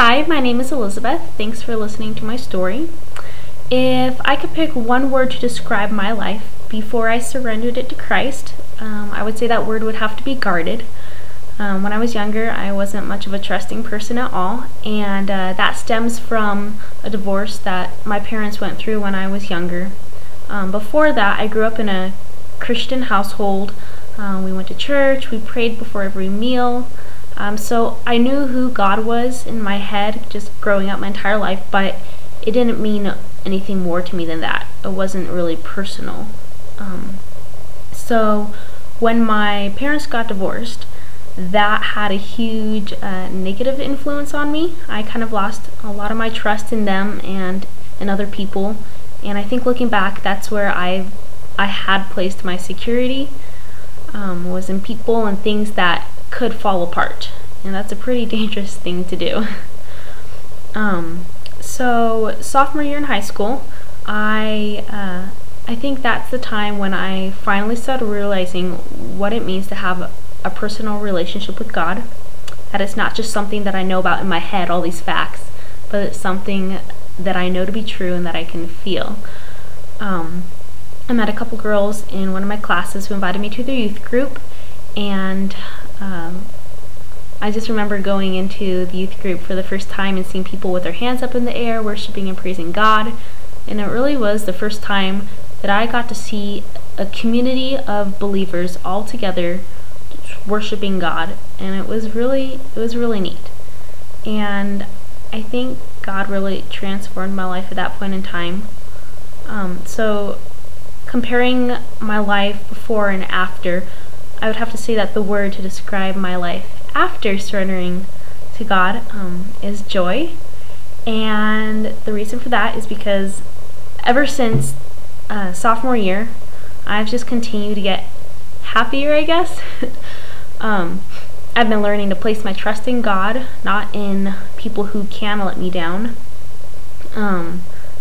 Hi, my name is Elizabeth. Thanks for listening to my story. If I could pick one word to describe my life before I surrendered it to Christ, I would say that word would have to be guarded. When I was younger, I wasn't much of a trusting person at all, and that stems from a divorce that my parents went through when I was younger. Before that, I grew up in a Christian household. We went to church, we prayed before every meal. So I knew who God was in my head just growing up my entire life, but it didn't mean anything more to me than that. It wasn't really personal. So when my parents got divorced, that had a huge negative influence on me. I kind of lost a lot of my trust in them and in other people. And I think looking back, that's where I had placed my security, was in people and things that could fall apart, and that's a pretty dangerous thing to do. So sophomore year in high school, I think that's the time when I finally started realizing what it means to have a personal relationship with God. That it's not just something that I know about in my head, all these facts, but it's something that I know to be true and that I can feel. I met a couple girls in one of my classes who invited me to their youth group, and I just remember going into the youth group for the first time and seeing people with their hands up in the air, worshiping and praising God. And it really was the first time that I got to see a community of believers all together worshiping God, and it was really neat. And I think God really transformed my life at that point in time. So comparing my life before and after, I would have to say that the word to describe my life after surrendering to God is joy. And the reason for that is because ever since sophomore year, I've just continued to get happier, I guess. I've been learning to place my trust in God, not in people who can let me down.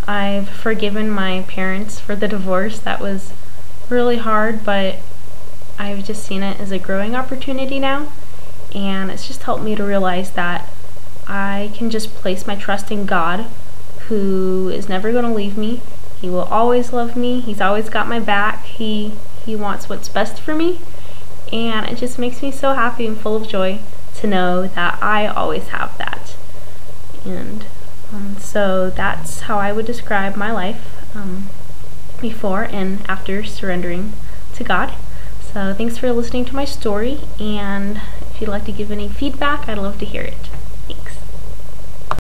I've forgiven my parents for the divorce. That was really hard, but I've just seen it as a growing opportunity now, and it's just helped me to realize that I can just place my trust in God, who is never going to leave me. He will always love me. He's always got my back. He wants what's best for me, and it just makes me so happy and full of joy to know that I always have that. And so that's how I would describe my life before and after surrendering to God. So thanks for listening to my story, and if you'd like to give any feedback, I'd love to hear it. Thanks.